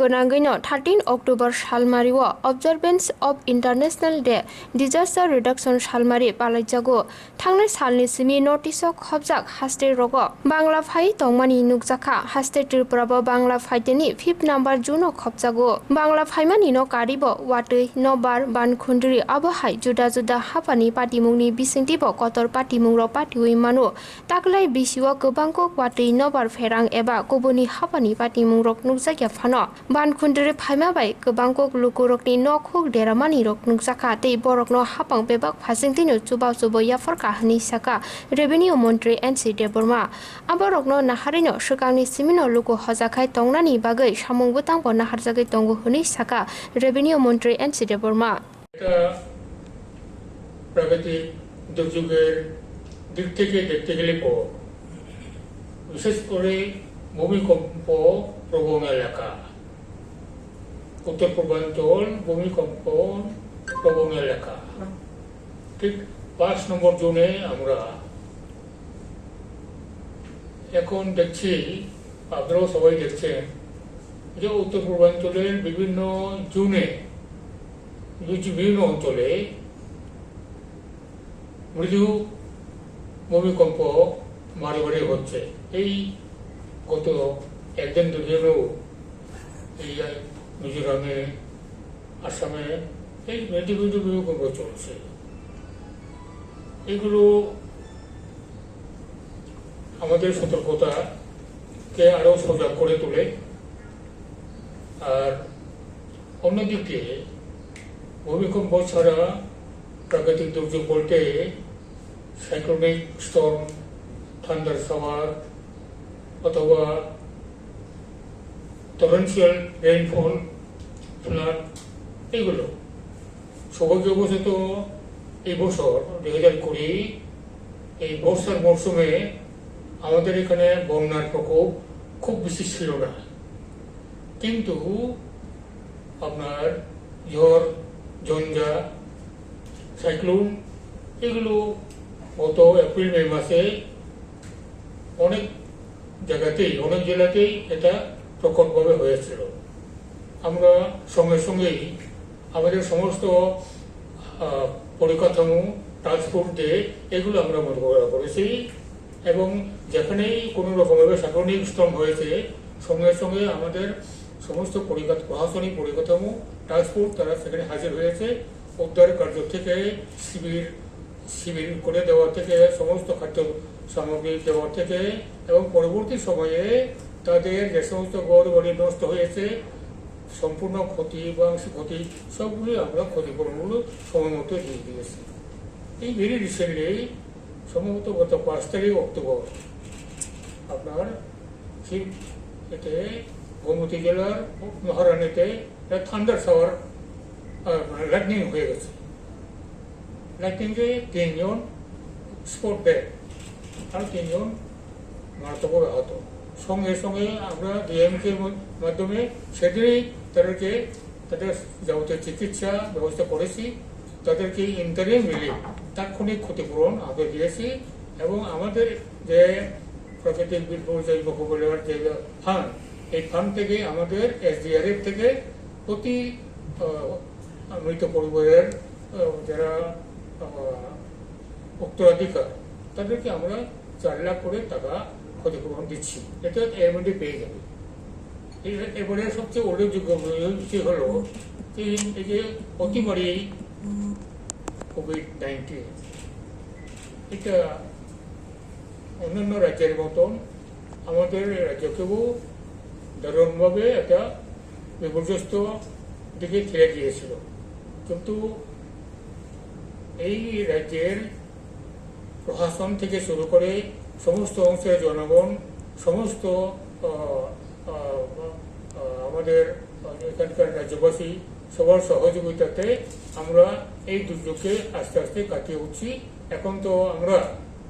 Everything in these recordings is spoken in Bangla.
Ganggonangino 13 October Shalmariwa Observance of International Day Disaster Reduction Shalmari Palaijago Tangnai Salni Simi Notice of Hojak Haste Rogo Bangla Phai Tongmani Nukjaka Haste Tripurabo Bangla Phaiteni 5th number Juno Khopjago Bangla Phaimani no Karibo Watui no bar Ban Khundri Abohai Juda Juda Hapani Patimungni Bisingtibo Kotor Patimungro Patiwi Manu Taklai Bisiwa Gobangko Watui no bar Ferang Eba Kobuni Hapani Patimungrok Nukjaka Fano Ban Khundri Phaimabai Gobangko Luku Rokni no Khuk Deramani Rok Nukjaka Tei Borok no Hapang Bebak Phasingtinu Chubau Chuboya Forka Hani Saka Revenue Montri NC Deborma Aborok no Naharwi no Shukangni Simino Luku Hojakai Tongnani Bagai Samung Butang Bo Naharjagai Tongu Huni Saka Revenue Montri NC Deborma প্রাকৃতিক দুর্যোগের দিক থেকে দেখতে গেলে বিশেষ করে ভূমিকম্প প্রবণ এলাকা উত্তর পূর্বাঞ্চল ভূমিকম্প প্রবণ এলাকা ঠিক 5 নম্বর জোনে আমরা এখন দেখছি আপনারাও সবাই দেখছেন যে উত্তর পূর্বাঞ্চলের বিভিন্ন জোনে বিভিন্ন অঞ্চলে মৃদু ভূমিকম্প বারে বারে হচ্ছে এই গত একদিন দুদিনেও এই মিজোরামে আসামে এই মৃদু মৃদু ভূমিকম্প চলছে এগুলো আমাদের সতর্কতাকে আরো সজাগ করে তোলে আর অন্যদিকে ভূমিকম্প ছাড়া প্রাকৃতিক দুর্যোগ বলতে সাইক্লোনিক স্টর্ম থান্ডার শাওয়ার অথবা টরেন্সিয়াল রেইনফল ফ্লাড এইগুলো সৌভাগ্যবশত এই বছর 2020 এই বর্ষার মরশুমে আমাদের এখানে বন্যার প্রকোপ খুব বেশি ছিল না কিন্তু আপনার ঝড় ঝঞ্ঝা সাইক্লোন এগুলো গত এপ্রিল মে মাসে অনেক জায়গাতেই অনেক জেলাতেই এটা প্রকটভাবে হয়েছিল আমরা সঙ্গে সঙ্গেই আমাদের সমস্ত পরিকাঠামো ট্রান্সপোর্ট দিয়ে এগুলো আমরা মোকাবেলা করেছি এবং যেখানেই কোনো রকমভাবে সাইক্লোনিক স্টর্ম হয়েছে সঙ্গে সঙ্গে আমাদের সমস্ত প্রশাসনিক পরিকাঠামো ট্রান্সপোর্ট তারা সেখানে হাজির হয়েছে উদ্ধার কার্য থেকে শিবির করে দেওয়া থেকে সমস্ত খাদ্য সামগ্রী দেওয়া থেকে এবং পরবর্তী সময়ে তাদের যে সমস্ত ঘর বাড়ি নষ্ট হয়েছে সম্পূর্ণ ক্ষতি বা ক্ষতি সবগুলি আমরা ক্ষতিপূরণগুলো সময় মতো দিয়ে দিয়েছি এই ভেরি রিসেন্টলি সম্ভবত গত 5 তারিখ অক্টোবর আপনার এতে গোমতী জেলার নাহারানিতে থান্ডার শাওয়ার লাইটনিং হয়ে গেছে লাইটনিংয়ে 3 জন স্পট ডেড আর 3 জন মারাত্মক আহত সঙ্গে সঙ্গে আমরা ডিএমকে মাধ্যমে সেদিনই তাদের যাবতীয় চিকিৎসা ব্যবস্থা করেছি তাদেরকে ইন্টারিম রিলিফ তাৎক্ষণিক ক্ষতিপূরণ আগে দিয়েছি এবং আমাদের যে প্রাকৃতিক বিপর্যয় মোকাবিলার যে ফান্ড এই ফান্ড থেকে আমাদের SDRF থেকে প্রতি মৃত পরিবারের যারা উত্তরাধিকার তাদেরকে আমরা 4 লাখ করে টাকা ক্ষতিপূরণ দিচ্ছি এটা এর মধ্যে পেয়ে যাবে এবারে সবচেয়ে উল্লেখযোগ্য বিষয় হলো এই যে অতিমারী COVID-19 এটা অন্যান্য রাজ্যের মতন আমাদের রাজ্যকেও দারুণভাবে একটা বিপর্যস্ত দিকে ঠেলে দিয়েছিল কিন্তু এই রাজ্যের প্রশাসন থেকে শুরু করে সমস্ত অংশের জনগণ সমস্ত আমাদের এখানকার রাজ্যবাসী সবার সহযোগিতাতে আমরা এই দুর্যোগকে আস্তে আস্তে কাটিয়ে উঠছি এখন তো আমরা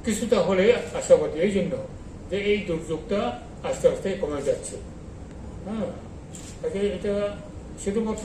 কিছুটা হলে আশাবাদী এই জন্য যে এই দুর্যোগটা আস্তে আস্তে কমে যাচ্ছে হ্যাঁ এটা শুধুমাত্র